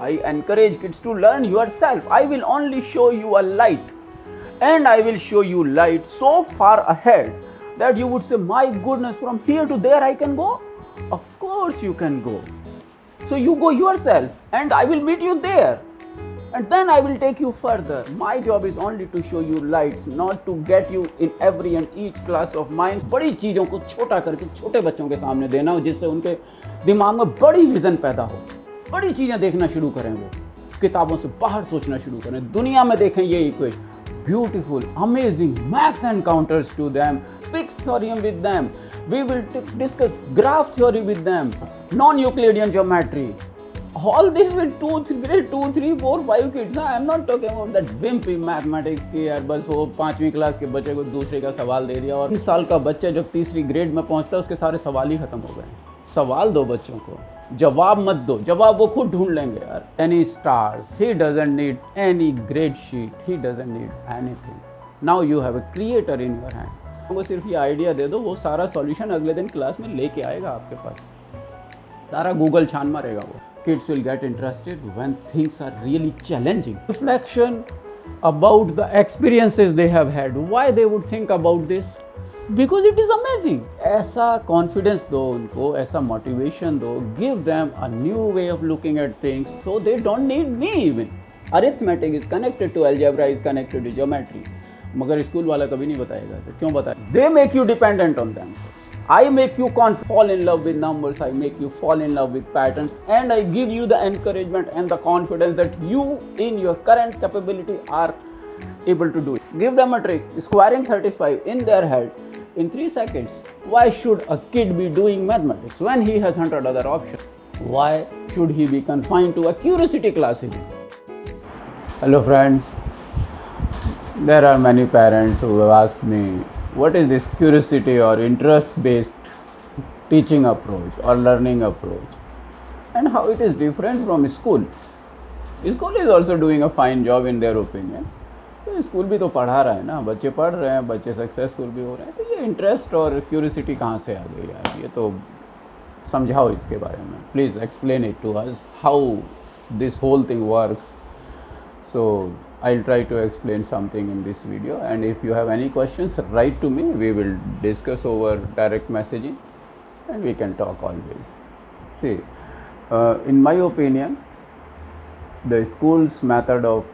I encourage kids to learn yourself. I will only show you a light, and I will show you light so far ahead that you would say, my goodness, from here to there I can go. Of course you can go. So you go yourself and I will meet you there, and then I will take you further. My job is only to show you lights, not to get you in every and each class of mine. बड़ी चीज़ों को छोटा करके छोटे बच्चों के सामने देना हो, जिससे उनके दिमाग में बड़ी विज़न पैदा हो, बड़ी चीज़ें देखना शुरू करें, वो किताबों से बाहर सोचना शुरू करें, दुनिया में देखें ये equation. Beautiful, amazing math encounters to them, Fick's theorem with them. We will discuss graph theory with them, non-Euclidean geometry. All this with grade 2, 3, 4, 5 kids. I am not talking about that wimpy mathematics की यार बस वो 5वीं class के बच्चे को दूसरे का सवाल दे दिया, और 3 साल का बच्चा जब तीसरी ग्रेड में पहुंचता है उसके सारे सवाल ही खत्म हो गए. सवाल दो बच्चों को, जवाब मत दो, जवाब वो खुद ढूंढ लेंगे यार. Any stars, he doesn't need any grade sheet, he doesn't need anything. Now you have a creator in your hand. वो सिर्फ ये आइडिया दे दो, वो सारा सॉल्यूशन अगले दिन क्लास में लेके आएगा आपके पास, सारा गूगल छान मारेगा वो. Kids will get interested when things are really challenging. Reflection about the experiences they have had. Why they would think about this? Because it is amazing. ऐसा confidence दो उनको, ऐसा motivation दो. Give them a new way of looking at things, so they don't need me even. Arithmetic is connected to algebra, is connected to geometry. मगर school वाला कभी नहीं बताएगा. क्यों बताए? They make you dependent on them. I make you fall in love with numbers, I make you fall in love with patterns, and I give you the encouragement and the confidence that you in your current capability are able to do it. Give them a trick, squaring 35 in their head in 3 seconds. Why should a kid be doing mathematics when he has 100 other options? Why should he be confined to a curiosity class even? Hello friends, there are many parents who have asked me, what is this curiosity or interest based teaching approach or learning approach, and how it is different from school. School is also doing a fine job in their opinion. तो school भी तो पढ़ा रहा है ना, बच्चे पढ़ रहे हैं, बच्चे सक्सेसफुल भी हो रहे हैं. तो ये इंटरेस्ट और क्यूरियोसिटी कहाँ से आ गई यार, ये तो समझाओ इसके बारे में. Please explain it to us how this whole thing works. So I'll try to explain something in this video, and if you have any questions, write to me. We will discuss over direct messaging and we can talk always. See, in my opinion, the school's method of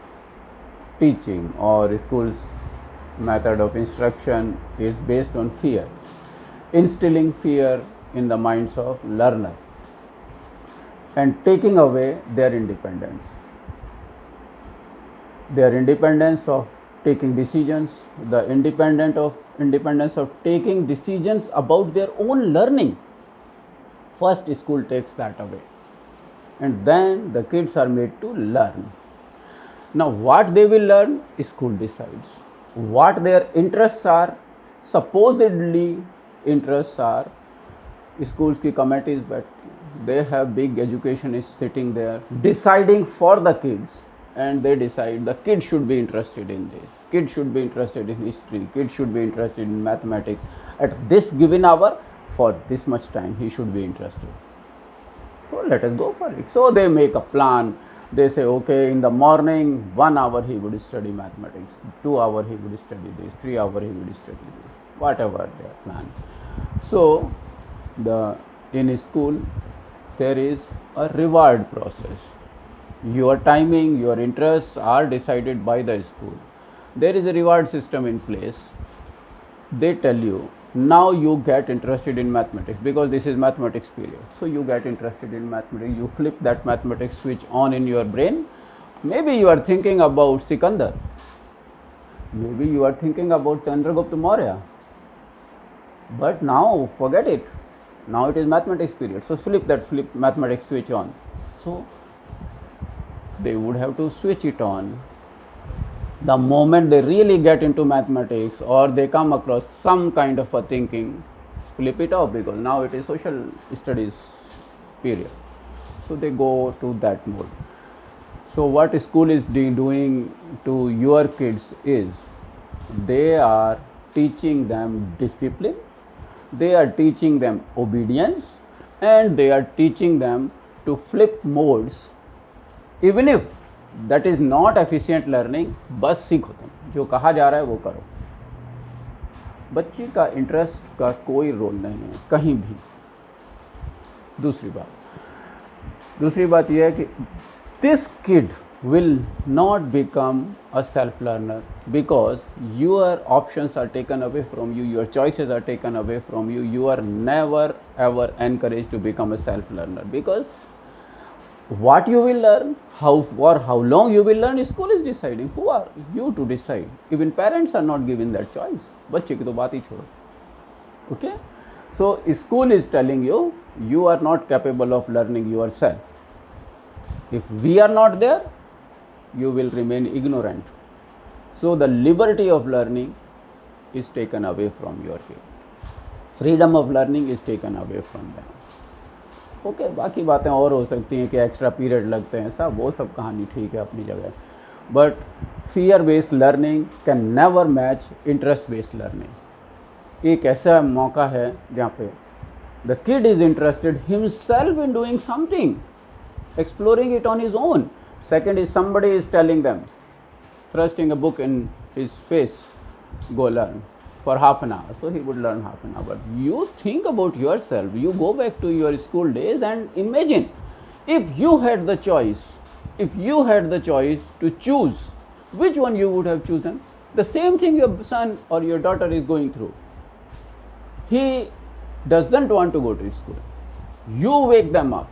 teaching or school's method of instruction is based on fear, instilling fear in the minds of learner and taking away their independence. Their independence of taking decisions, the independence of taking decisions about their own learning. First, school takes that away, and then the kids are made to learn. Now, what they will learn, school decides. What their interests are, supposedly interests are, schools की committees, but they have big educationists sitting there deciding for the kids. And they decide the kid should be interested in this, kid should be interested in history, kid should be interested in mathematics. At this given hour, for this much time, he should be interested. So let us go for it. So they make a plan. They say, okay, in the morning, 1 hour he would study mathematics, 2 hours he would study this, 3 hours he would study this, whatever their plan. So in school, there is a reward process. Your timing, your interests are decided by the school. There is a reward system in place. They tell you, now you get interested in mathematics because this is mathematics period. So you get interested in mathematics, you flip that mathematics switch on in your brain. Maybe you are thinking about Sikandar. Maybe you are thinking about Chandragupta Maurya. But now, forget it. Now it is mathematics period. So flip mathematics switch on. So they would have to switch it on the moment they really get into mathematics, or they come across some kind of a thinking, flip it off, because now it is social studies period. So they go to that mode. So what school is doing to your kids is, they are teaching them discipline, they are teaching them obedience, and they are teaching them to flip modes even if that is not efficient learning, बस सीखो, तुम जो कहा जा रहा है वो करो। बच्चे का इंटरेस्ट का कोई रोल नहीं है कहीं भी। दूसरी बात यह है कि this kid will not become a self learner because your options are taken away from you, your choices are taken away from you. You are never ever encouraged to become a self learner, because what you will learn, how long you will learn, school is deciding. Who are you to decide? Even parents are not given that choice. बच्चे की तो बात ही छोड़ो. Okay, so school is telling you you are not capable of learning yourself. If we are not there, you will remain ignorant. So the liberty of learning is taken away from your kid. Freedom of learning is taken away from them. Okay, बाकी बातें और हो सकती हैं कि extra period लगते हैं, सब वो सब कहानी ठीक है अपनी जगह, but fear based learning can never match interest based learning. एक ऐसा मौका है जहाँ पे the kid is interested himself in doing something, exploring it on his own. Second is somebody is telling them, thrusting a book in his face, go learn for half an hour. So he would learn half an hour. But you think about yourself, you go back to your school days and imagine if you had the choice, to choose, which one you would have chosen? The same thing your son or your daughter is going through. He doesn't want to go to school. You wake them up,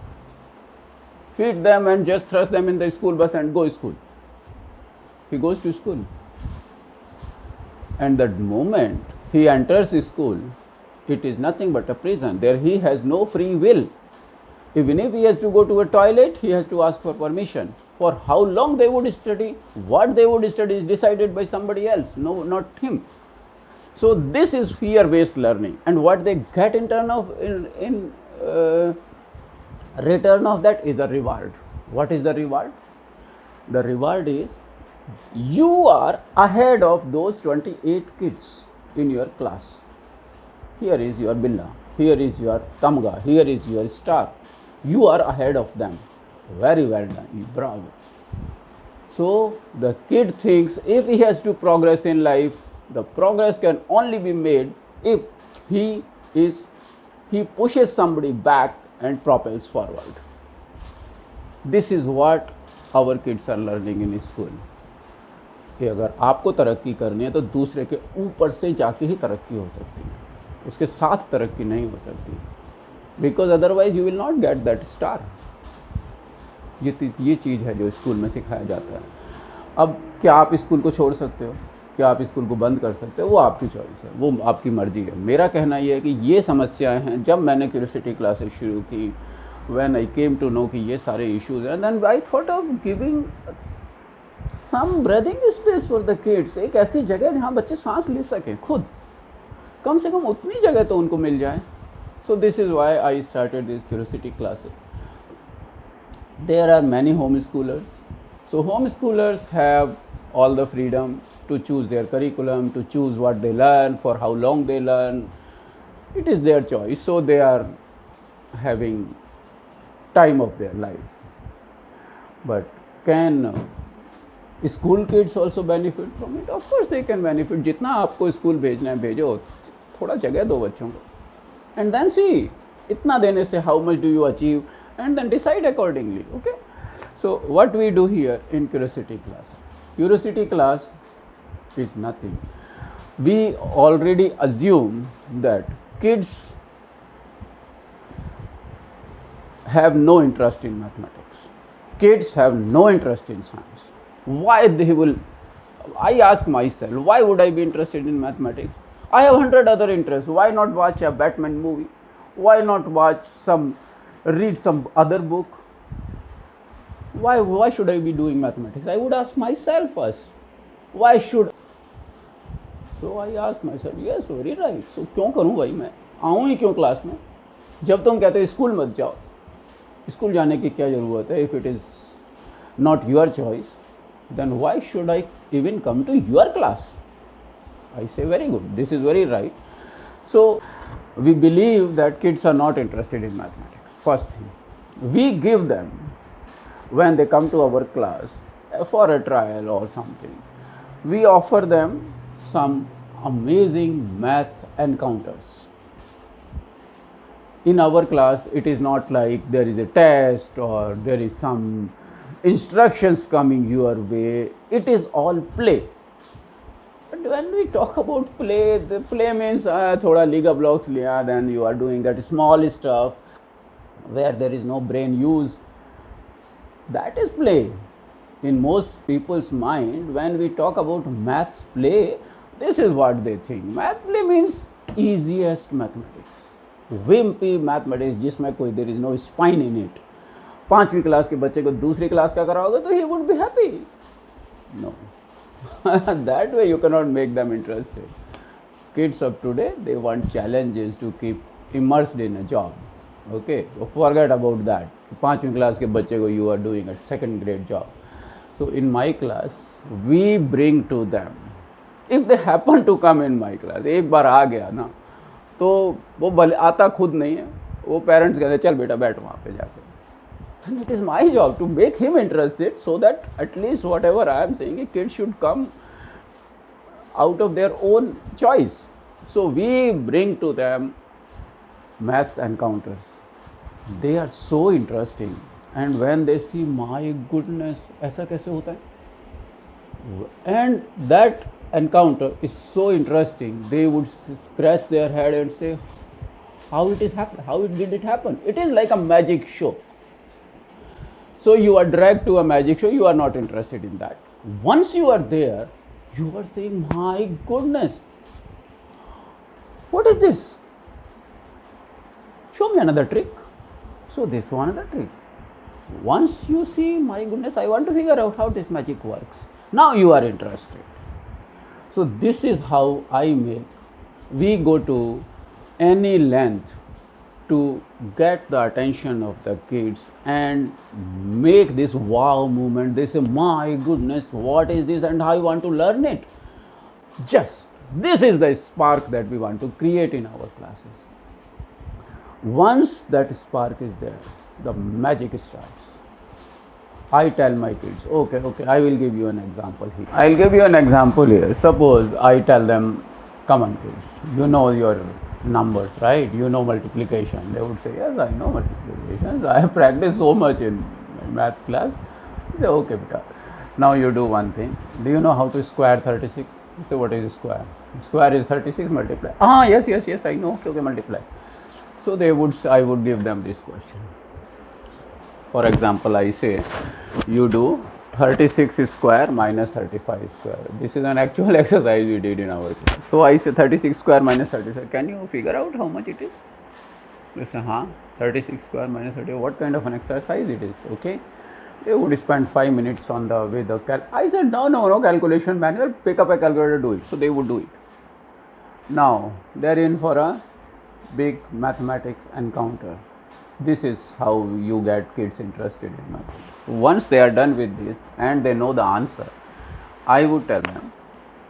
feed them and just thrust them in the school bus and go school. He goes to school. And the moment he enters school, it is nothing but a prison. There he has no free will. Even if he has to go to a toilet, he has to ask for permission. For how long they would study, what they would study is decided by somebody else, no, not him. So this is fear-based learning, and what they get in turn of return of that is the reward. What is the reward? The reward is you are ahead of those 28 kids in your class. Here is your Billa, here is your Tamga, here is your star. You are ahead of them. Very well done, bravo. So the kid thinks if he has to progress in life, the progress can only be made if he pushes somebody back and propels forward. This is what our kids are learning in school. कि अगर आपको तरक्की करनी है तो दूसरे के ऊपर से जाके ही तरक्की हो सकती है, उसके साथ तरक्की नहीं हो सकती, because otherwise you will not get that star. ये चीज़ है जो स्कूल में सिखाया जाता है। अब क्या आप स्कूल को छोड़ सकते हो, क्या आप स्कूल को बंद कर सकते हो, वो आपकी चॉइस है, वो आपकी मर्जी है। मेरा कहना ये है कि ये समस्याएं हैं। जब मैंने क्यूरियोसिटी क्लासेस शुरू की, when I came to know कि ये सारे इश्यूज हैं, then I thought of giving some breathing space for the kids. एक ऐसी जगह जहाँ बच्चे सांस ले सकें खुद, कम से कम उतनी जगह तो उनको मिल जाए। So this is why I started this curiosity classes. There are many home schoolers, so home schoolers have all the freedom to choose their curriculum, to choose what they learn, for how long they learn. It is their choice, so they are having time of their lives. But can school kids also benefit from it? Of course they can benefit. जितना आपको school भेजना है भेजो, थोड़ा जगह दो बच्चों को, and then see इतना देने से how much do you achieve, and then decide accordingly. Okay, so what we do here in curiosity class. Curiosity class is nothing. We already assume that kids have no interest in mathematics. Kids have no interest in science. Why they will? I ask myself, why would I be interested in mathematics? I have 100 other interests. Why not watch a Batman movie? Why not read some other book? Why should I be doing mathematics? I would ask myself first. Why should? So I ask myself, yes, very right. So क्यों करूँ भाई, मैं आऊँ ही क्यों class में? जब तुम कहते हो स्कूल मत जाओ, स्कूल जाने की क्या ज़रूरत है? If it is not your choice, then why should I even come to your class? I say very good. This is very right. So we believe that kids are not interested in mathematics. First thing, we give them when they come to our class for a trial or something, we offer them some amazing math encounters. In our class, it is not like there is a test or there is some instructions coming your way. It is all play. But when we talk about play, the play means thoda Liga blocks liya, then you are doing that small stuff where there is no brain use. That is play. In most people's mind, when we talk about maths play, this is what they think. Math play means easiest mathematics. Wimpy mathematics, जिसमें कोई there is no spine in it. 5वीं class के बच्चे को दूसरी class का कराओगे तो he would be happy. No. That way you cannot make them interested. Kids of today, they want challenges to keep immersed in a job. Okay, so forget about that. 5वीं class के बच्चे को you are doing a second grade job. So in my class, we bring to them. If they happen to come in my class, एक बार आ गया ना, तो वो भले आता खुद नहीं है, वो पेरेंट्स कहते चल बेटा बैठ वहाँ पे जाके. Then it is my job to make him interested so that at least whatever I am saying, a kid should come out of their own choice. So we bring to them maths encounters. They are so interesting. And when they see, my goodness, ऐसा कैसे होता है? And that encounter is so interesting. They would scratch their head and say, how it is happened? How did it happen? It is like a magic show. So you are dragged to a magic show. You are not interested in that. Once you are there, you are saying, my goodness, what is this? Show me another trick. So they show another trick. Once you see, my goodness, I want to figure out how this magic works. Now you are interested. So this is how we go to any length to get the attention of the kids and make this wow movement. They say, my goodness, what is this and I want to learn it. Just this is the spark that we want to create in our classes. Once that spark is there, the magic starts. I tell my kids, okay, I will give you an example here. I'll give you an example here. Suppose I tell them, come on kids, you know your numbers, right? You know multiplication. They would say, yes, I know multiplication. I have practiced so much in my maths class. I say, okay, beta. Now you do one thing. Do you know how to square 36? You say, what is square? Square is 36 multiply. Yes, I know. Okay, multiply. So I would give them this question. For example, I say, you do 36 square minus 35 square. This is an actual exercise we did in our class. So I say 36 square minus 35. Can you figure out how much it is? They say, 36 square minus 35. What kind of an exercise it is? Okay. They would spend 5 minutes on the way the I said, no calculation manual. Pick up a calculator, do it. So they would do it. Now they're in for a big mathematics encounter. This is how you get kids interested in mathematics. Once they are done with this and they know the answer, I would tell them,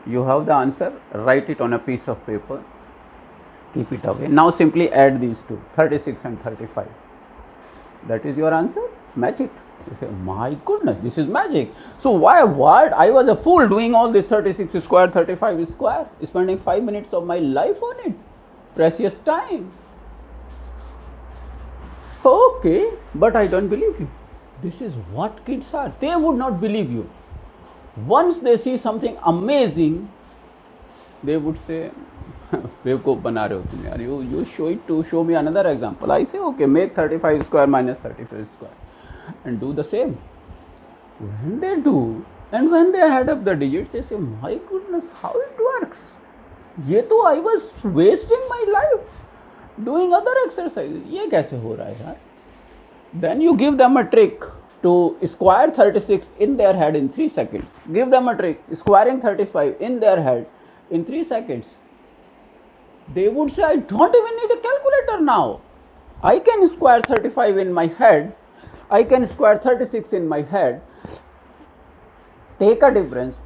you have the answer, write it on a piece of paper, keep it away. Now simply add these two, 36 and 35. That is your answer, match it. You say, my goodness, this is magic. So what? I was a fool doing all this 36 square, 35 square, spending 5 minutes of my life on it. Precious time. Okay, but I don't believe you. This is what kids are. They would not believe you. Once they see something amazing, they would say, बेवकूफ़ बना रहे हो तुम यार. You show me another example. I say, okay, make 35 square minus 35 square and do the same. When they do, and when they add up the digits, they say, my goodness, how it works. ये तो I was wasting my life doing other exercises. ये कैसे हो रहा है यार? Then you give them a trick to square 36 in their head in 3 seconds. Give them a trick, squaring 35 in their head in 3 seconds. They would say, I don't even need a calculator now. I can square 35 in my head. I can square 36 in my head. Take a difference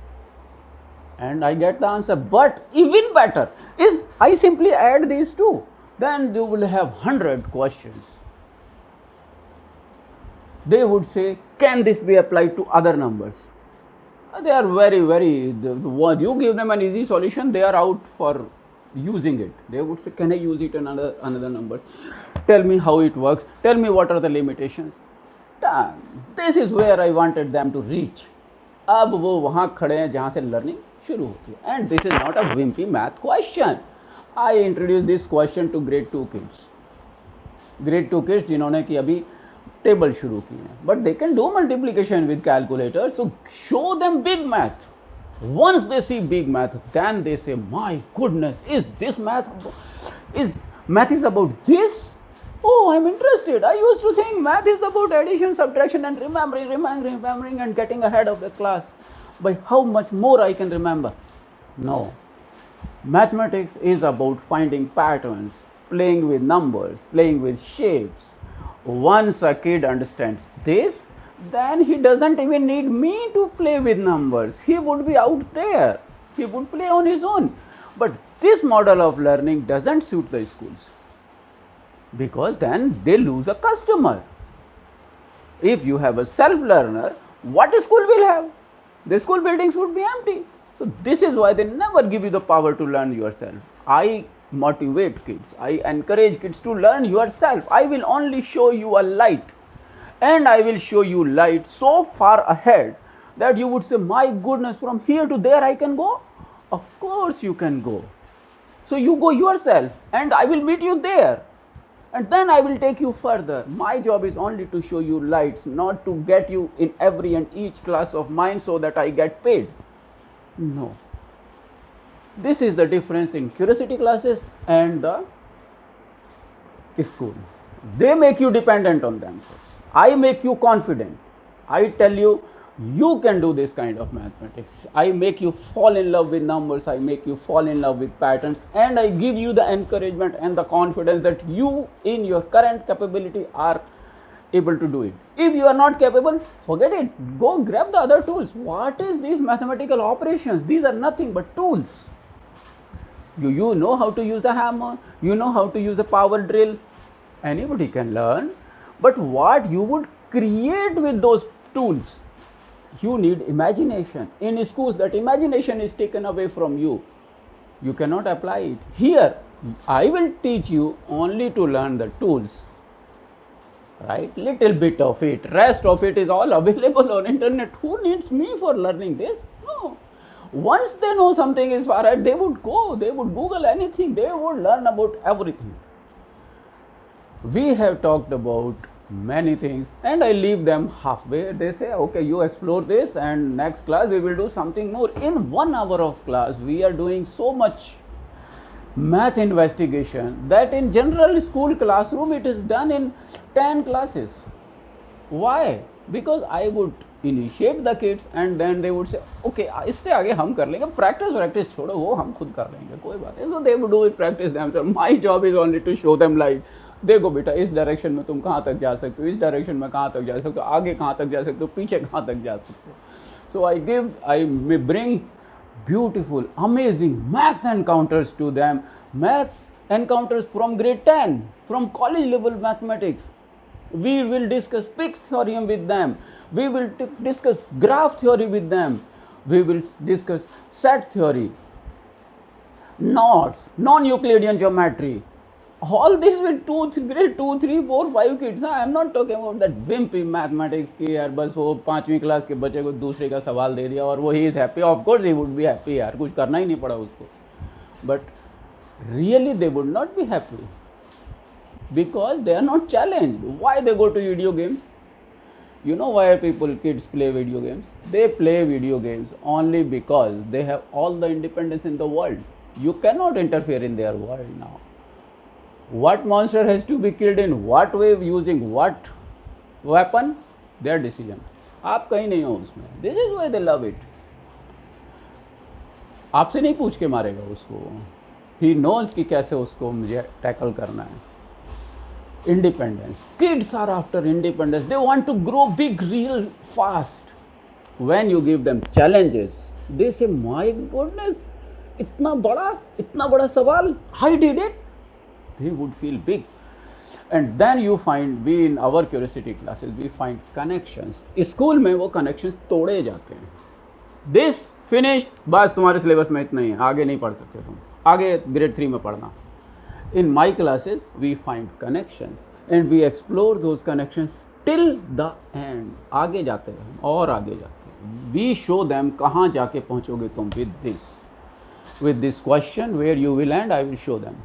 and I get the answer. But even better is I simply add these two. Then you will have 100 questions. They would say, can this be applied to other numbers? They are very, what you give them an easy solution, they are out for using it. They would say, can I use it in another number? Tell me how it works. Tell me what are the limitations. Damn, this is where I wanted them to reach. अब वो वहाँ खड़े हैं जहाँ से learning शुरू होती है. And this is not a wimpy math question. I introduced this question to grade 2 kids. Grade 2 kids जिन्होंने कि अभी टेबल शुरू की हैं, but they can do multiplication with calculator. So show them big math. Once they see big math, then they say, my goodness, is this math? Is math is about this? Oh, I'm interested. I used to think math is about addition, subtraction, and remembering, and getting ahead of the class. By how much more I can remember? No. Mathematics is about finding patterns, playing with numbers, playing with shapes. Once a kid understands this, then he doesn't even need me to play with numbers. He would be out there. He would play on his own. But this model of learning doesn't suit the schools, because then they lose a customer. If you have a self-learner, what school will have? The school buildings would be empty. So this is why they never give you the power to learn yourself. I motivate kids. I encourage kids to learn yourself. I will only show you a light. And I will show you light so far ahead that you would say, my goodness, from here to there I can go? Of course you can go. So you go yourself and I will meet you there. And then I will take you further. My job is only to show you lights, not to get you in every and each class of mine so that I get paid. No. This is the difference in curiosity classes and the school. They make you dependent on themselves. I make you confident. I tell you, you can do this kind of mathematics. I make you fall in love with numbers. I make you fall in love with patterns. And I give you the encouragement and the confidence that you, in your current capability, are able to do it. If you are not capable, forget it. Go grab the other tools. What is these mathematical operations? These are nothing but tools. You know how to use a hammer. You know how to use a power drill. Anybody can learn. But what you would create with those tools, you need imagination. In schools, that imagination is taken away from you. You cannot apply it. Here, I will teach you only to learn the tools. Right? Little bit of it. Rest of it is all available on internet. Who needs me for learning this? No. Once they know something is far ahead, they would go. They would Google anything. They would learn about everything. We have talked about many things and I leave them halfway. They say, okay, you explore this and next class we will do something more. In 1 hour of class, we are doing so much math investigation that in general school classroom it is done in 10 classes. Why? Because I would initiate the kids and then they would say, okay, इससे आगे हम कर लेंगे, practice छोड़ो, वो हम खुद कर लेंगे, कोई बात नहीं. So they would do it, practice themselves. My job is only to show them light. देखो बेटा, इस डायरेक्शन में तुम कहाँ तक जा सकते हो, इस डायरेक्शन में कहाँ तक जा सकते हो, आगे कहाँ तक जा सकते हो, पीछे कहाँ तक जा सकते हो. So I may bring beautiful, amazing maths encounters to them. Maths encounters from grade 10, from college level mathematics. We will discuss Pick's theorem with them. We will discuss graph theory with them. We will discuss set theory, knots, non-Euclidean geometry. All this with grade 2, 3, 4, 5 kids. I am not talking about that wimpy mathematics कि यार बस वो 5वीं class के बच्चे को दूसरे का सवाल दे दिया और वो he is happy. Of course he would be happy यार, कुछ करना ही नहीं पड़ा उसको. But really they would not be happy because they are not challenged. Why they go to video games? You know why kids play video games? They play video games only because they have all the independence in the world. You cannot interfere in their world now. What monster has to be killed in what way, using what weapon, their decision. आप कहीं नहीं हो उसमें. This is why they love it. आपसे नहीं पूछ के मारेगा उसको. He knows कि कैसे उसको मुझे टैकल करना है. Independence. Kids are after independence. They want to grow big real fast. When you give them challenges, they say, my goodness, इतना बड़ा सवाल, I did it. They would feel big. And then you find, we in our curiosity classes we find connections. School में वो connections तोड़े जाते हैं. This finished, बस तुम्हारे सिलेबस में इतना ही है, आगे नहीं पढ़ सकते तुम, आगे ग्रेड 3 में पढ़ना. In my classes we find connections and we explore those connections till the end. आगे जाते हैं और आगे जाते हैं. वी शो देम, कहाँ जाके पहुँचोगे तुम with this question, where you will end, I will show them.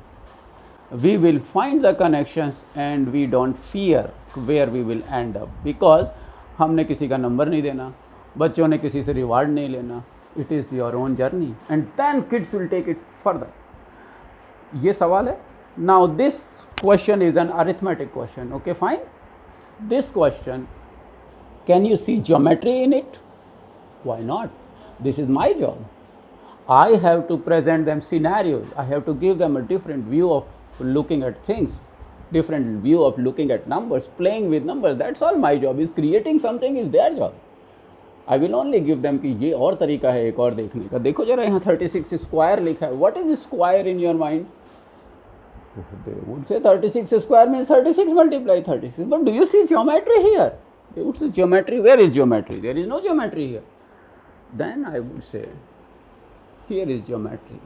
We will find the connections and we don't fear where we will end up, because हमने किसी का नंबर नहीं देना, बच्चों ने किसी से रिवार्ड नहीं लेना. It is your own journey and then kids will take it further. ये सवाल है. Now this question is an arithmetic question. Okay, fine. This question, can you see geometry in it? Why not? This is my job. I have to present them scenarios. I have to give them a different view of looking at things, different view of looking at numbers, playing with numbers. That's all my job is. Creating something is their job. I will only give them कि ये और तरीका है एक और देखने का. देखो जरा यहाँ 36 स्क्वायर लिखा है. What is square in your mind? They would say 36 square means 36 multiply 36. But do you see geometry here? They would say geometry. Where is geometry? There is no geometry here. Then I would say, here is geometry,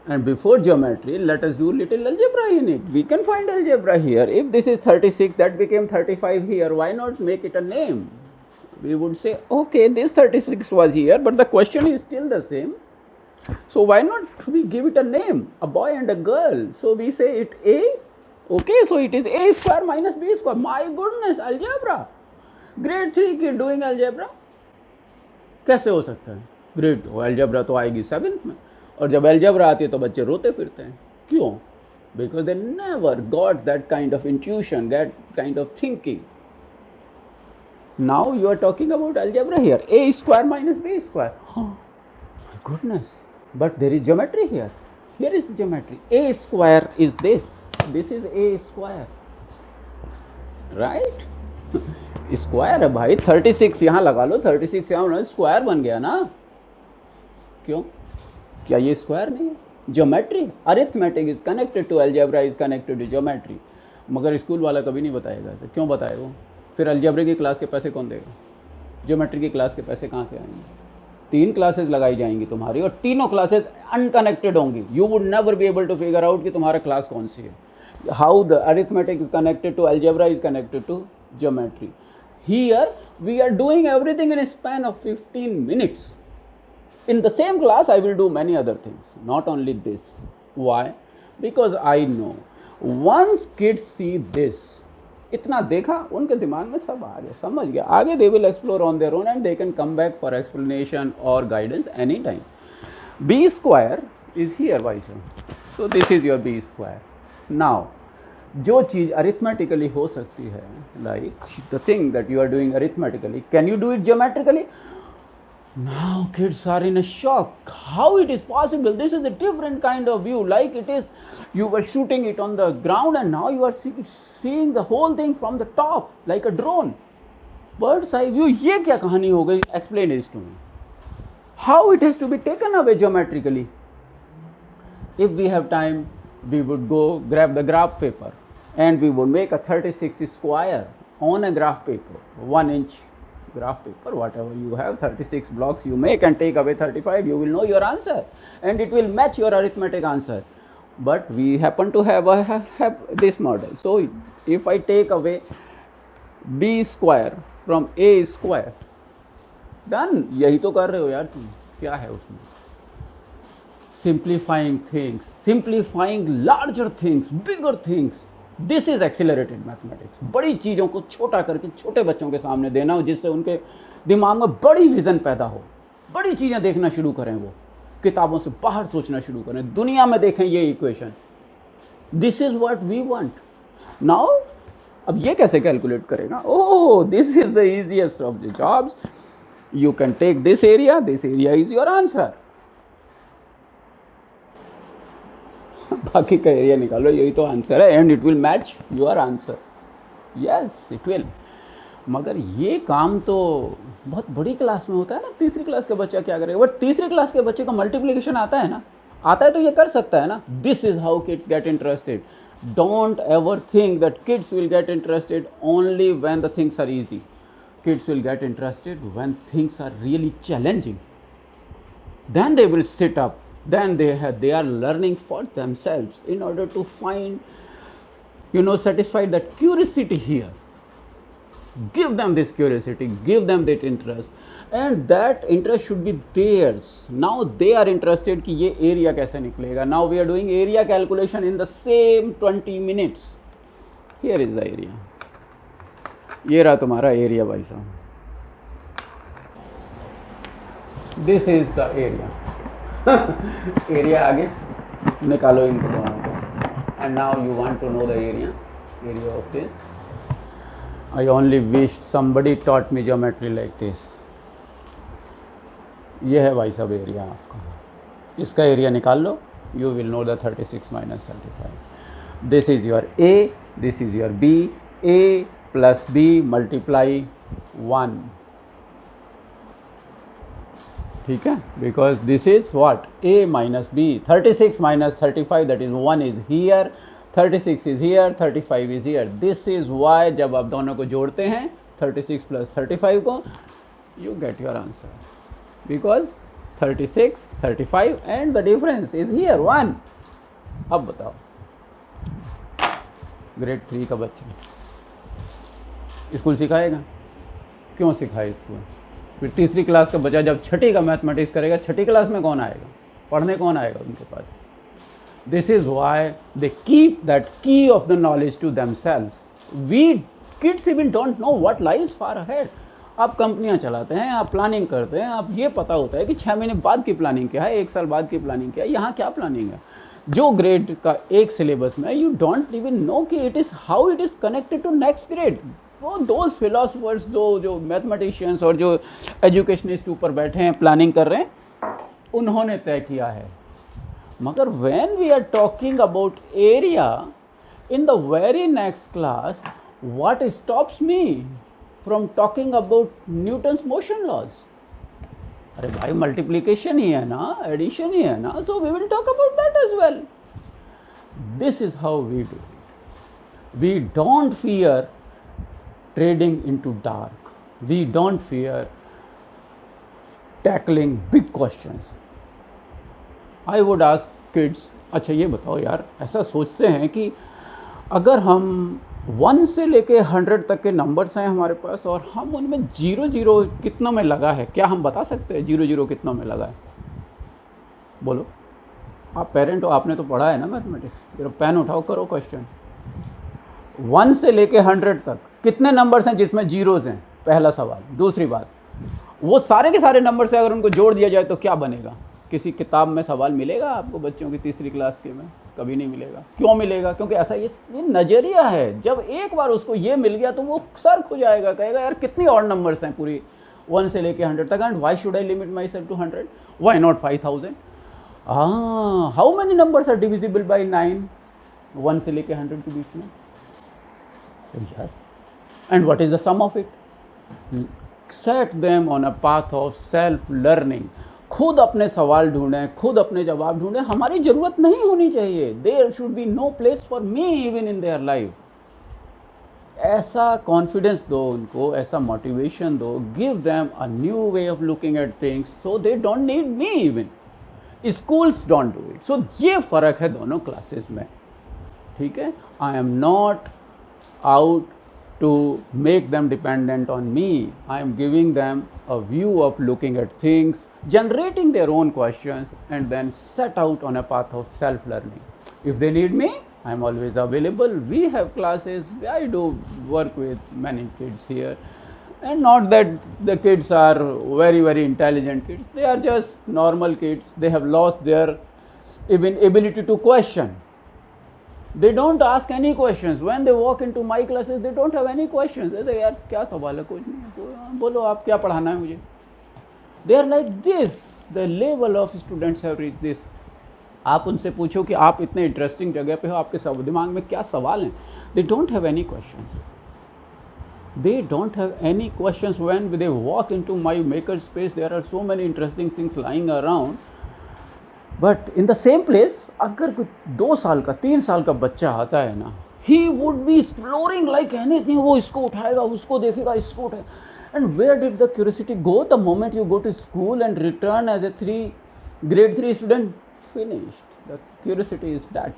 and before geometry let us do little algebra in it. We can find algebra here. If this is 36, that became 35 here, why not make it a name? We would say, okay, this 36 was here, but the question is still the same, so why not we give it a name, a boy and a girl. So we say it A. Okay, so it is A square minus B square. My goodness, algebra. Grade 3 kid doing algebra. कैसे हो सकता है? Grade algebra तो आएगी 7th में, और जब algebra आती है तो बच्चे रोते फिरते हैं. क्यों? Because they never got that kind of intuition, that kind of thinking. Now you are talking about algebra here. A square minus B square. My goodness, but there is geometry here. Here is the geometry. A square is this, this is a square, right? Square है भाई. 36 यहाँ लगा लो, 36 यहाँ square बन गया ना. क्यों? क्या ये स्क्वायर नहीं है? Geometry. Arithmetic is connected to algebra, is connected to geometry. मगर स्कूल वाला कभी नहीं बताएगा ऐसे. क्यों बताए वो? फिर अलजेब्रा की क्लास के पैसे कौन देगा? ज्योमेट्री की क्लास के पैसे कहाँ से आएंगे? 3 क्लासेस लगाई जाएंगी तुम्हारी, और तीनों क्लासेस अनकनेक्टेड होंगी. You would never be able to figure out कि तुम्हारा क्लास कौन सी है. How the arithmetic is connected to algebra is connected to geometry. Here we are doing everything in a span of 15 minutes. In the same class I will do many other things, not only this. Why? Because I know once kids see this, इतना देखा उनके दिमाग में सब आ गया, समझ गया. आगे they will explore on their own and they can come back for explanation or guidance anytime. B square is here, Vaishu. So this is your B square. Now जो चीज़ अरिथमेटिकली हो सकती है, like the thing that you are doing arithmetically, can you do it geometrically? Now kids are in a shock. How it is possible? This is a different kind of view. Like it is you were shooting it on the ground and now you are seeing the whole thing from the top like a drone, bird's eye view. ये क्या कहानी हो गई? Explain this to me. How it has to be taken away geometrically? If we have time, we would go grab the graph paper and we would make a 36 square on a graph paper, 1 inch graph paper, whatever you have, 36 blocks you make and take away 35, you will know your answer and it will match your arithmetic answer. But we happen to have this model. So if I take away b square from a square, done. यही तो कर रहे हो यार तुम. क्या है उसमें? Simplifying things, simplifying larger things, bigger things. This is accelerated mathematics. बड़ी चीज़ों को छोटा करके छोटे बच्चों के सामने देना हो, जिससे उनके दिमाग में बड़ी विज़न पैदा हो, बड़ी चीज़ें देखना शुरू करें, वो किताबों से बाहर सोचना शुरू करें, दुनिया में देखें ये equation. This is what we want. Now अब ये कैसे कैलकुलेट करेगा? Oh, this is the easiest of the jobs. You can take this area is your answer. बाकी का एरिया निकालो, यही तो आंसर है and it will match your answer. Yes it will. मगर ये काम तो बहुत बड़ी क्लास में होता है ना. तीसरी क्लास का बच्चा क्या करेगा? बट तीसरी क्लास के बच्चे को मल्टीप्लिकेशन आता है ना, आता है तो ये कर सकता है ना. This is how kids get interested. Don't ever think that kids will get interested only when the things are easy. Kids will get interested when things are really challenging. Then they will sit up. Then they are learning for themselves in order to find, satisfy that curiosity here. Give them this curiosity, give them that interest, and that interest should be theirs. Now they are interested कि ये area कैसे निकलेगा. Now we are doing area calculation in the same 20 minutes. Here is the area. ये रहा तुम्हारा area भाई साहब. This is the area. area आगे निकालो इनको दोनों को. And now you want to know the area of this. I only wished somebody taught me geometry like this. ये है भाई साहब एरिया आपका. इसका एरिया निकाल लो. You will know the 36 minus 35. This is your A, this is your B. A plus B multiply 1. ठीक है, because this is what? A minus B. 36 minus 35, that is 1 is here, 36 is here, 35 is here. This is why जब आप दोनों को जोड़ते हैं 36 plus 35 को, you get your answer. Because 36, 35 and the difference is here 1. अब बताओ, ग्रेड 3 का बच्चा स्कूल सिखाएगा? क्यों सिखाए स्कूल? फिर तीसरी क्लास का बच्चा जब छठी का मैथमेटिक्स करेगा, छठी क्लास में कौन आएगा पढ़ने? कौन आएगा उनके पास? This is why they keep that key of the knowledge to themselves. We kids even don't know what lies far ahead. आप कंपनियां चलाते हैं, आप प्लानिंग करते हैं, आप ये पता होता है कि 6 महीने बाद की प्लानिंग क्या है, 1 साल बाद की प्लानिंग क्या है, यहाँ क्या प्लानिंग है. जो ग्रेड का एक सिलेबस में यू डोंट इवन नो कि it is how it is connected to next grade. वो दोज फिलोसफर्स जो मैथमेटिशियंस और जो एजुकेशनिस्ट ऊपर बैठे हैं प्लानिंग कर रहे हैं, उन्होंने तय किया है. मगर when we are talking about area in the very next class, what stops me from talking about Newton's motion laws? अरे भाई मल्टीप्लिकेशन ही है ना, एडिशन ही है ना, so we will talk about that as well. This is how we do it. We don't fear trading into dark. We don't fear tackling big questions. I would ask kids, अच्छा ये बताओ यार, ऐसा सोचते हैं कि अगर हम 1 से लेके 100 तक के नंबर्स हैं हमारे पास और हम उनमें 0 कितना में लगा है, क्या हम बता सकते हैं 0 कितना में लगा है? बोलो, आप पेरेंट हो, आपने तो पढ़ा है ना मैथमेटिक्स. जरा पेन उठाओ, करो क्वेश्चन. 1 से लेके 100 तक कितने नंबर्स हैं जिसमें जीरोस हैं? पहला सवाल. दूसरी बात, वो सारे के सारे नंबर से अगर उनको जोड़ दिया जाए तो क्या बनेगा? किसी किताब में सवाल मिलेगा आपको बच्चों की तीसरी क्लास के में? कभी नहीं मिलेगा. क्यों मिलेगा? क्योंकि ऐसा ये नज़रिया है. जब एक बार उसको ये मिल गया तो वो सर खो जाएगा, कहेगा यार कितनी और नंबर्स हैं पूरी 1 से लेके 100 तक, and why should I limit myself to 100? Why not 5000? How many numbers are divisible by 9 1 से लेके 100 के बीच में? Yes. And what is the sum of it? Set them on a path of self learning. खुद अपने सवाल ढूंढें, खुद अपने जवाब ढूंढें. हमारी ज़रूरत नहीं होनी चाहिए. There should be no place for me even in their life. ऐसा कॉन्फिडेंस दो उनको, ऐसा मोटिवेशन दो. Give them a new way of looking at things so they don't need me even. Schools don't do it. So ये फ़र्क है दोनों classes में. ठीक है. I am not out to make them dependent on me. I am giving them a view of looking at things, generating their own questions, and then set out on a path of self-learning. If they need me, I am always available. We have classes. I do work with many kids here. And not that the kids are very intelligent kids. They are just normal kids. They have lost their even ability to question. They don't ask any questions. When they walk into my classes, they don't have any questions. They say, यार क्या सवाल है? कुछ नहीं, बोलो आप क्या पढ़ाना है मुझे. They are like this. The level of students have reached this. आप उनसे पूछो कि आप इतने इंटरेस्टिंग जगह पे हो, आपके सब दिमाग में क्या सवाल हैं? They don't have any questions. They don't have any questions when they walk into my maker space. There are so many interesting things lying around but in the same place अगर कोई 2 साल का 3 साल का बच्चा आता है ना, he would be exploring like anything. वो इसको उठाएगा, उसको देखेगा, इसको उठाएगा. And where did the curiosity go the moment you go to school and return as a grade 3 student? Finished. The curiosity is that.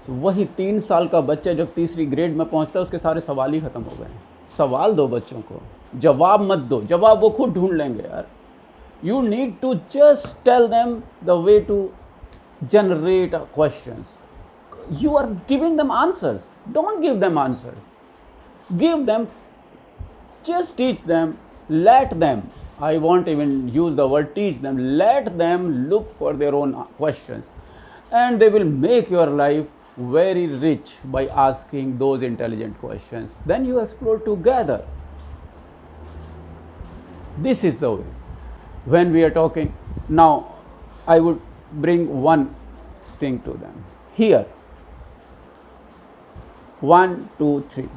So वही 3 साल का बच्चा जब तीसरी ग्रेड में पहुंचता है, उसके सारे सवाल ही खत्म हो गए. सवाल दो बच्चों को, जवाब मत दो. जवाब वो खुद ढूंढ लेंगे यार. You need to just tell them the way to generate questions. You are giving them answers. Don't give them answers. Give them, just teach them, let them. I won't even use the word teach them. Let them look for their own questions. And they will make your life very rich by asking those intelligent questions. Then you explore together. This is the way. When we are talking, now I would bring one thing to them. Here, 1, 2, 3.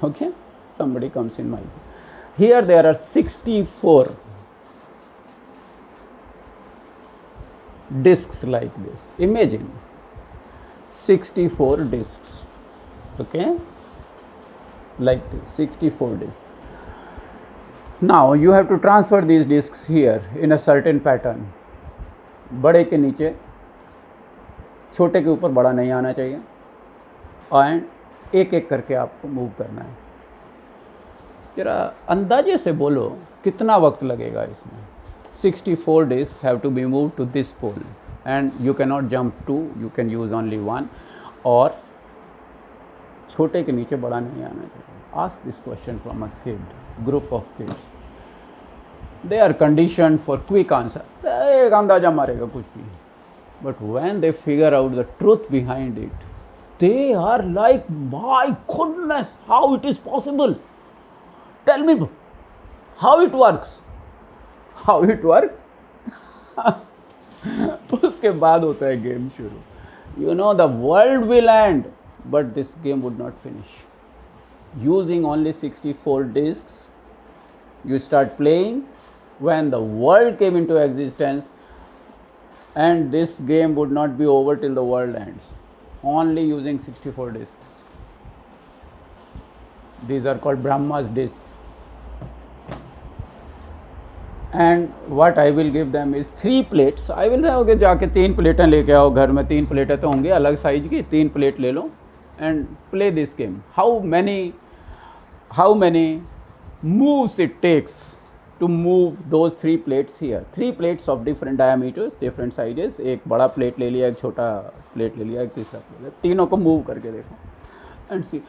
Okay, somebody comes in my view. Here there are 64 discs like this. Imagine 64 discs. Okay, like this, 64 discs. Now you have to transfer these discs here in a certain pattern. बड़े के नीचे छोटे के ऊपर बड़ा नहीं आना चाहिए, एंड एक एक करके आपको मूव करना है. जरा अंदाजे से बोलो कितना वक्त लगेगा इसमें. 64 discs have to be moved to this pole and you cannot jump 2, you can use only 1. और छोटे के नीचे बड़ा नहीं आना चाहिए. Ask this question from a kid, group of kids. They are conditioned for quick answer. एक अंदाजा मारेगा कुछ भी. But when they figure out the truth behind it, they are like, my goodness, how it is possible? Tell me how it works. How it works? उसके बाद होता है game शुरू. You know the world will end, but this game would not finish. Using only 64 discs, you start playing when the world came into existence, and this game would not be over till the world ends. Only using 64 discs. These are called Brahma's discs. And what I will give them is 3 plates. I will say, okay, जाके 3 प्लेटें लेके आओ घर में. 3 प्लेटें तो होंगी अलग साइज की. 3 प्लेट ले लो and play this game. How many moves it takes to move those 3 plates here. 3 plates of different diameters, different sizes. एक बड़ा प्लेट ले लिया, एक छोटा प्लेट ले लिया, एक तीसरा प्लेट. तीनों को मूव करके देखो एंड सी.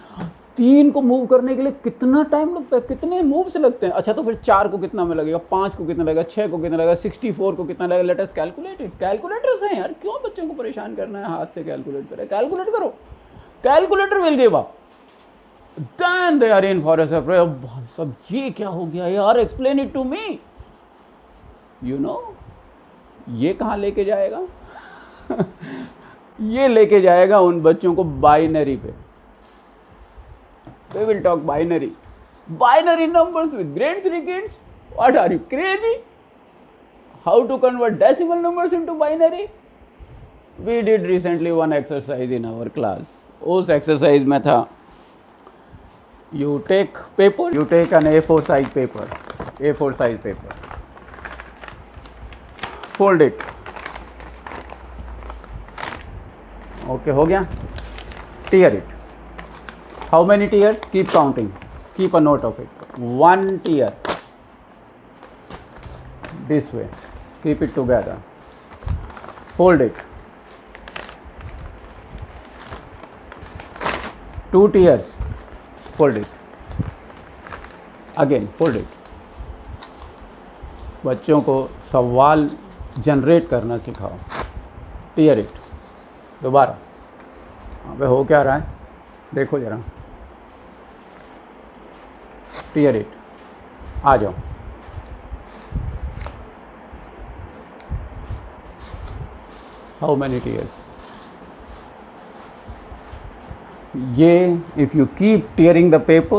3 को मूव करने के लिए कितना टाइम लगता है, कितने मूव्स लगते हैं. अच्छा तो फिर 4 को कितना में लगेगा, 5 को कितना लगेगा, 6 को कितना लगेगा, 64 को कितना लगेगा. Let us calculate it. Calculators हैं यार, क्यों बच्चों को परेशान करना है, हाथ से कैलकुलेट करें. कैलकुलेट करो. Calculator will give up. Then they are in for a surprise. सब ये क्या हो गया यार, explain it to me. You know, ये कहाँ लेके जाएगा? ये लेके जाएगा उन बच्चों को बाइनरी पे. We will talk binary. Binary numbers with grade 3 kids? What are you, crazy? How to convert decimal numbers into binary? We did recently one exercise in our class. उस exercise में था, you take paper, you take an A4 size paper, fold it. Okay, हो गया. Tear it. How many tears? Keep counting. Keep a note of it. 1 tear. This way. Keep it together. Fold it. 2 tears. Fold it. Again, fold it. बच्चों को सवाल generate करना सिखाओ. Tear it. दोबारा. अबे हो क्या रहा है, देखो जरा. Tear it. आ जाओ. How many tears? ये if you keep tearing the paper,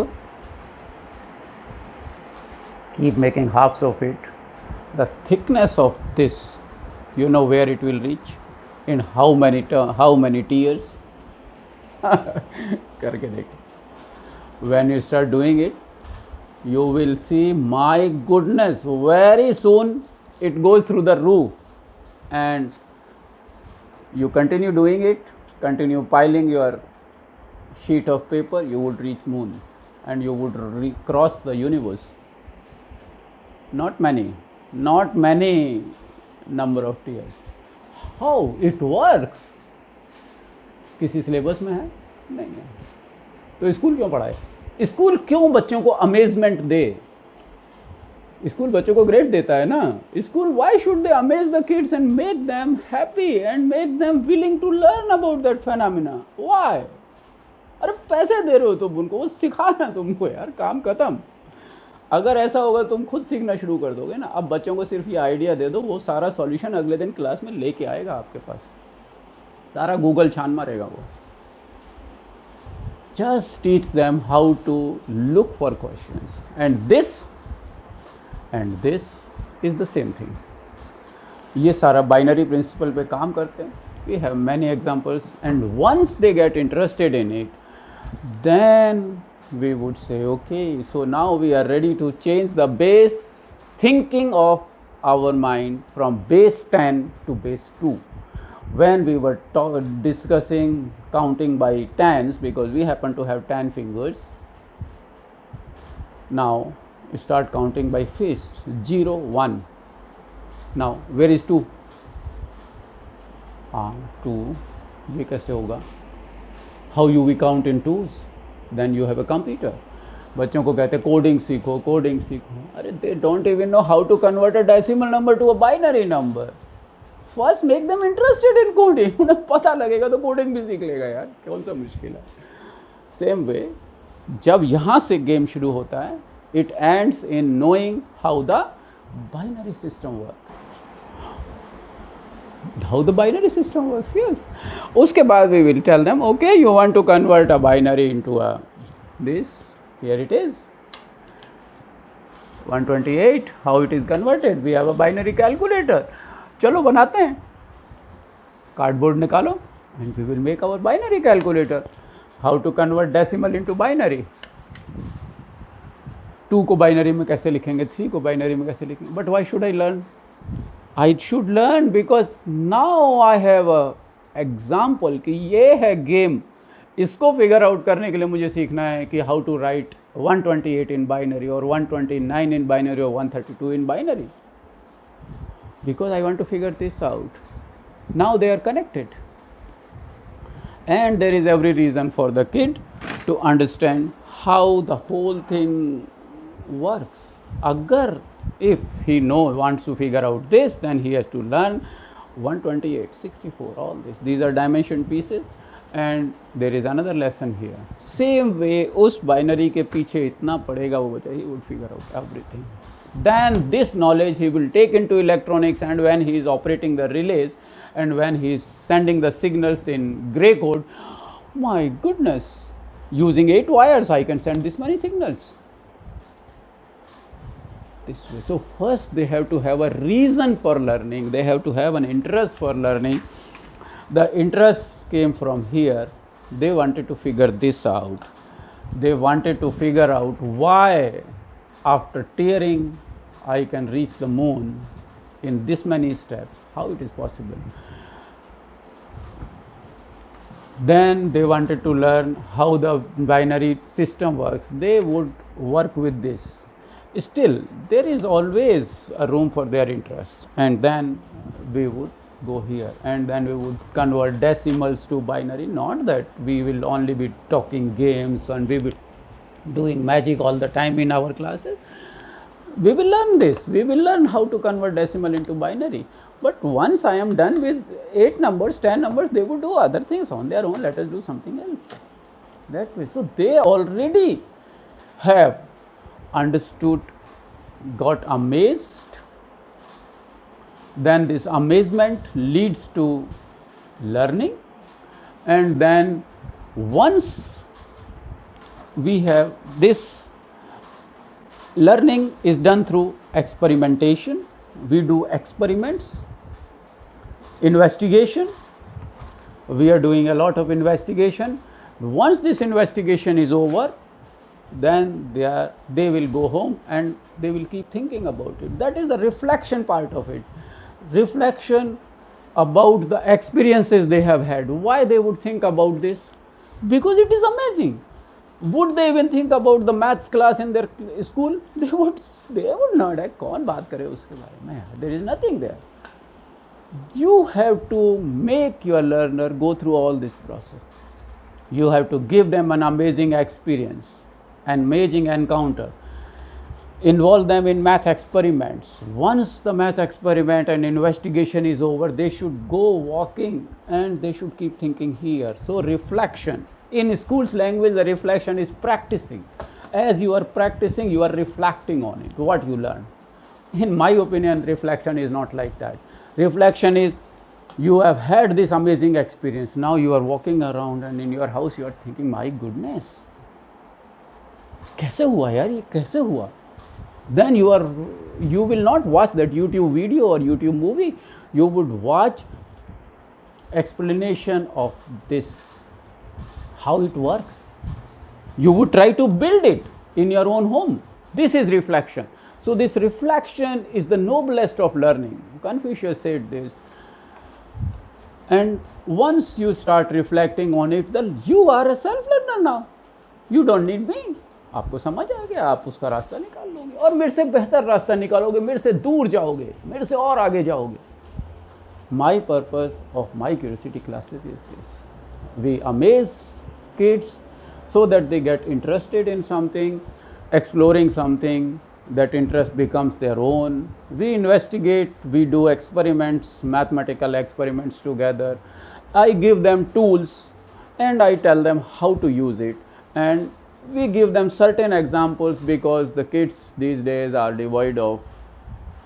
keep making halves of it, the thickness of this You know where it will reach? In how many tears? करके देखो. When you start doing it, you will see, my goodness, very soon it goes through the roof. And you continue doing it, continue piling your sheet of paper, you would reach moon and you would cross the universe. Not many number of tears. How it works? किसी syllabus में है? नहीं है. तो school क्यों पढ़ाए? School क्यों बच्चों को अमेजमेंट दे? स्कूल बच्चों को ग्रेड देता है ना. School, why should they amaze the kids and make them happy and make them willing to learn about that phenomena? Why? अरे पैसे दे रहे हो तुम उनको, वो सिखाना तुमको यार, काम खत्म. अगर ऐसा होगा तुम खुद सीखना शुरू कर दोगे ना. अब बच्चों को सिर्फ ये आइडिया दे दो, वो सारा सॉल्यूशन अगले दिन क्लास में लेके आएगा आपके पास. सारा गूगल छान मारेगा वो. Just teach them how to look for questions, and this is the same thing. ये सारा बाइनरी प्रिंसिपल पे काम करते हैं. We have many examples, and once they get interested in it, then we would say, okay, so now we are ready to change the base thinking of our mind from base 10 to base 2. When we were discussing counting by tens, because we happen to have 10 fingers, now start counting by fists. 0, 1. Now where is 2? 2. ये कैसे होगा? How you we count in twos? Then you have a computer. बच्चों को कहते हैं coding सीखो, coding सीखो. अरे they don't even know how to convert a decimal number to a binary number. First make them interested in coding. उन्हें पता लगेगा तो कोडिंग भी सीख लेगा यार, कौन सा मुश्किल है. सेम वे जब यहाँ से गेम शुरू होता है, it ends in knowing how the binary system work. How the binary system works. Yes. उसके बाद we will tell them, okay, you want to convert a binary into a this. Here it is 128. How it is converted? We have a binary calculator. चलो बनाते हैं. Cardboard निकालो and we will make our binary calculator. How to convert decimal into binary. 2 को binary में कैसे लिखेंगे, 3 को binary में कैसे लिखेंगे. But why should I learn? I should learn because now I have a example कि ये है गेम. इसको फिगर आउट करने के लिए मुझे सीखना है कि how to write 128 in binary और 129 इन बाइनरी और 132 in binary. Because I want to figure this out. Now they are connected, and there is every reason for the kid to understand how the whole thing works. Agar if he wants to figure out this, then he has to learn 128, 64, all this. These are dimension pieces, and there is another lesson here. Same way, उस binary के पीछे इतना पड़ेगा वो बच्चा, he would figure out everything. Then this knowledge he will take into electronics, and when he is operating the relays and when he is sending the signals in gray code, my goodness, using 8 wires I can send this many signals. This way. So first they have to have a reason for learning, they have to have an interest for learning. The interest came from here. They wanted to figure this out. They wanted to figure out why after tearing I can reach the moon in this many steps. How it is possible? Then they wanted to learn how the binary system works. They would work with this. Still, there is always a room for their interest, and then we would go here, and then we would convert decimals to binary. Not that we will only be talking games and we will doing magic all the time in our classes. We will learn this. We will learn how to convert decimal into binary. But once I am done with 8 numbers, 10 numbers, they would do other things on their own. Let us do something else. That way. So they already have understood, got amazed. Then this amazement leads to learning. And then once we have this, learning is done through experimentation. We do experiments Investigation. We are doing a lot of investigation. Once this investigation is over, then they will go home and they will keep thinking about it. That is the reflection part of it. Reflection about the experiences they have had. Why they would think about this? Because it is amazing. Would they even think about the maths class in their school? They would not. कौन बात करे उसके बारे में? There is nothing there. You have to make your learner go through all this process. You have to give them an amazing experience, an amazing encounter. Involve them in math experiments. Once the math experiment and investigation is over, they should go walking and they should keep thinking here. So reflection. In school's language, the reflection is practicing. As you are practicing, you are reflecting on it, what you learn. In my opinion, reflection is not like that. Reflection is, you have had this amazing experience. Now you are walking around and in your house you are thinking, my goodness, कैसे हुआ यार ये, कैसे हुआ? Then you will not watch that YouTube video or YouTube movie. You would watch explanation of this, how it works. You would try to build it in your own home. This is reflection. So this reflection is the noblest of learning. Confucius said this. And once you start reflecting on it, then you are a self-learner now. You don't need me. आपको समझ आ गया, आप उसका रास्ता निकाल लोगे और मेरे से बेहतर रास्ता निकालोगे, मेरे से दूर जाओगे, मेरे से और आगे जाओगे. My purpose of my curiosity classes is this. We amaze kids so that they get interested in something, exploring something, that interest becomes their own. We investigate, we do experiments, mathematical experiments together. I give them tools and I tell them how to use it, and we give them certain examples because the kids these days are devoid of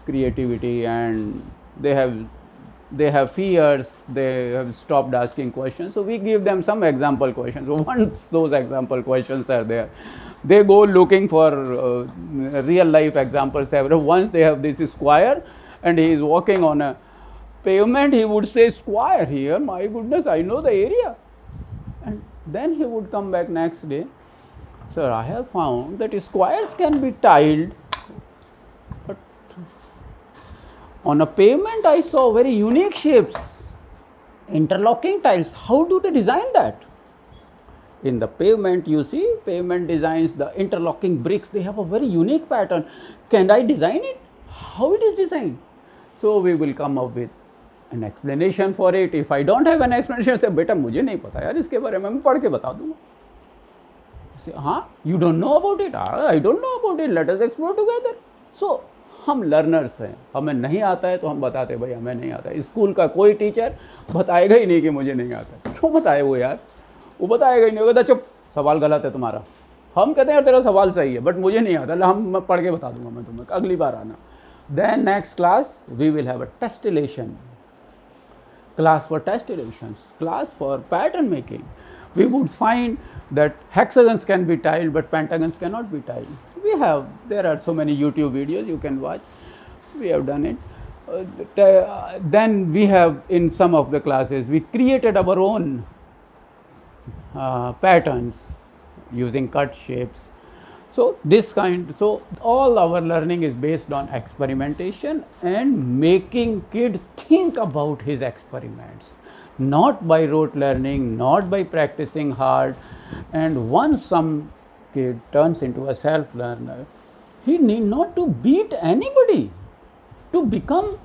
creativity and they have fears, they have stopped asking questions. So we give them some example questions. So once those example questions are there, they go looking for real life examples. Once they have this square and he is walking on a pavement, he would say, square here, my goodness, I know the area. And then he would come back next day, sir, I have found that squares can be tiled, but on a pavement I saw very unique shapes, interlocking tiles. How do they design that? In the pavement, you see, pavement designs, the interlocking bricks, they have a very unique pattern. Can I design it? How it is designed? So we will come up with an explanation for it. If I don't have an explanation, say, बेटा मुझे नहीं पता यार इसके बारे में, मैं पढ़ के बता दूंगा. Say, हाँ, you don't know about it? I don't know about it. Let us explore together. So हम लर्नर्स हैं, हमें नहीं आता है तो हम बताते भाई हमें नहीं आता है. स्कूल का कोई टीचर बताएगा ही नहीं कि मुझे नहीं आता है. क्यों बताए वो यार? वो बताएगा ही नहीं. वो कहता चुप, सवाल गलत है तुम्हारा. हम कहते हैं तेरा सवाल सही है बट मुझे नहीं आता, मैं पढ़ के बता दूंगा मैं तुम्हें, अगली बार आना. Then next class we will have a testillation class for testillations, class for pattern making. We would find that hexagons can be tiled but pentagons cannot be tiled. There are so many YouTube videos you can watch. We have done it. Then we have, in some of the classes, we created our own patterns using cut shapes. So all our learning is based on experimentation and making kid think about his experiments, not by rote learning, not by practicing hard. And once some kid turns into a self-learner, he need not to beat anybody to become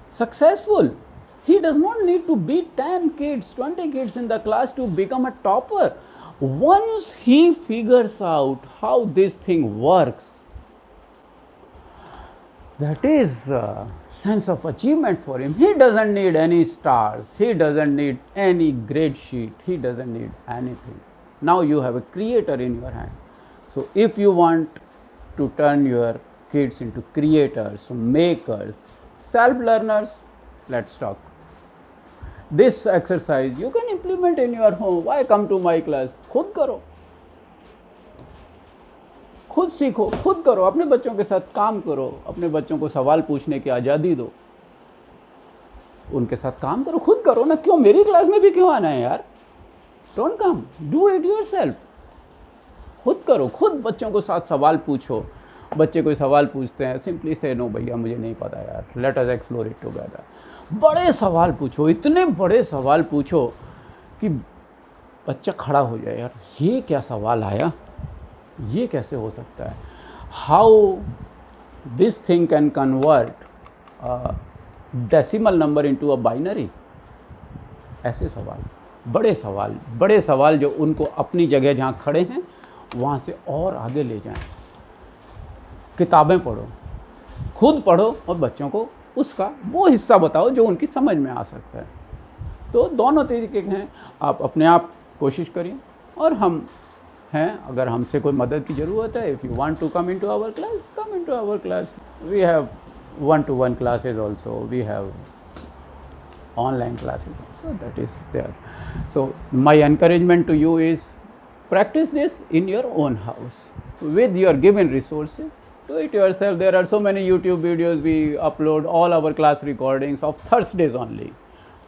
successful. He does not need to beat 10 kids, 20 kids in the class to become a topper. Once he figures out how this thing works, that is a sense of achievement for him. He doesn't need any stars. He doesn't need any grade sheet. He doesn't need anything. Now you have a creator in your hand. So if you want to turn your kids into creators, makers, self-learners, let's talk. This exercise you can implement in your home. Why come to my class? खुद करो, खुद सीखो, खुद करो, अपने बच्चों के साथ काम करो, अपने बच्चों को सवाल पूछने की आज़ादी दो. उनके साथ काम करो, खुद करो ना, क्यों मेरी क्लास में भी क्यों आना है यार? Don't come, do it yourself. खुद करो, खुद बच्चों को साथ सवाल पूछो। बच्चे कोई सवाल पूछते हैं, सिंपली से नो भैया मुझे नहीं पता यार, let us explore it together. बड़े सवाल पूछो, इतने बड़े सवाल पूछो कि बच्चा खड़ा हो जाए, यार ये क्या सवाल आया, ये कैसे हो सकता है, how this thing can convert decimal number into a binary. ऐसे सवाल, बड़े सवाल जो उनको अपनी जगह जहाँ खड़े हैं वहाँ से और आगे ले जाएं। किताबें पढ़ो, खुद पढ़ो और बच्चों को उसका वो हिस्सा बताओ जो उनकी समझ में आ सकता है। तो दोनों तरीके हैं, आप अपने आप कोशिश करिए और हम हैं, अगर हमसे कोई मदद की ज़रूरत है, if you want to come into our class, come into our class. We have 1-to-1 classes also, we have online classes also, that is there. So my encouragement to you is practice this in your own house with your given resources. Do it yourself. There are so many YouTube videos. We upload all our class recordings of Thursdays only.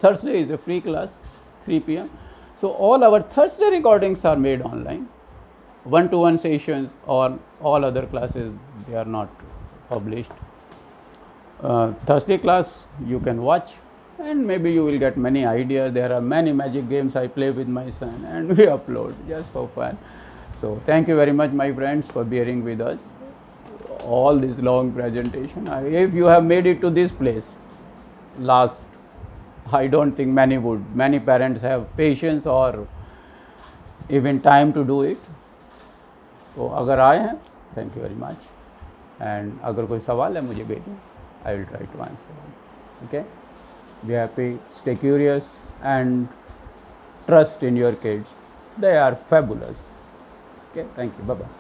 Thursday is a free class, 3 p.m. So all our Thursday recordings are made online. 1-to-1 sessions or all other classes, they are not published. Thursday class you can watch and maybe you will get many ideas. There are many magic games I play with my son and we upload just for fun. So thank you very much my friends for bearing with us all this long presentation. If you have made it to this place last, I don't think many parents have patience or even time to do it. तो अगर आए हैं, thank you very much. And अगर कोई सवाल है मुझे भेजें, I will try to answer. Okay? Be happy, stay curious and trust in your kids. They are fabulous. Okay? Thank you. Bye-bye.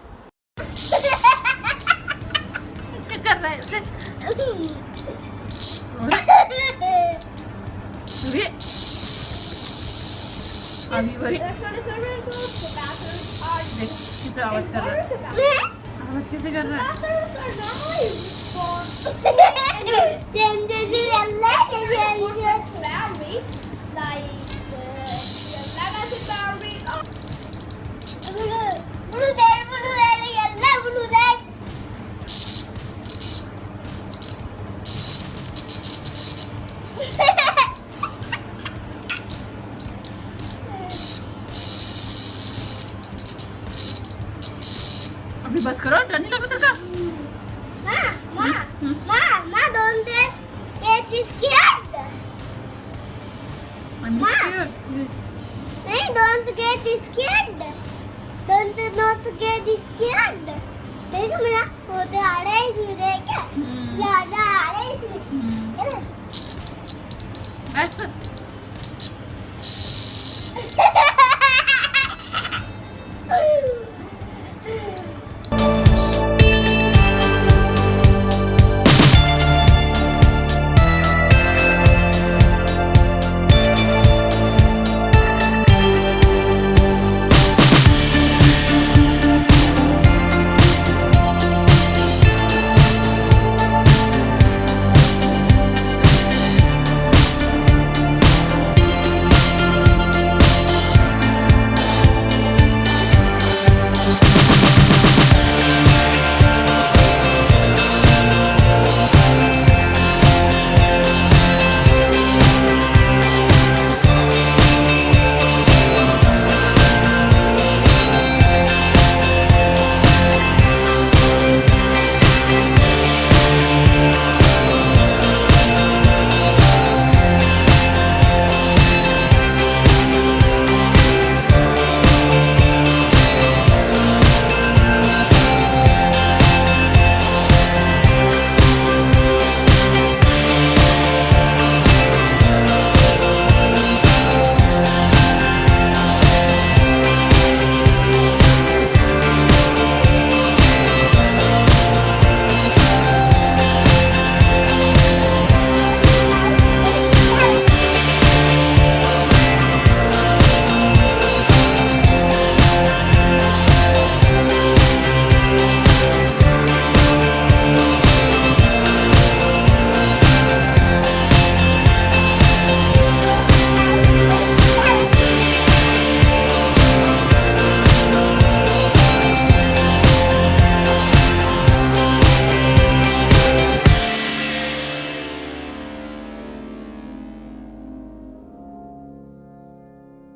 अभी वही किसे आवाज कर रहा है? आवाज कैसे कर रहा है? अभी बस करो, डर नहीं लगा तेरे को? Don't get scared. I'm Ma. scared. Hey, don't get scared. Don't not get scared. देखो मेरा फोटो आ रहा है इसमें, देख ज़्यादा आ रहा है इसमें। बस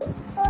ओ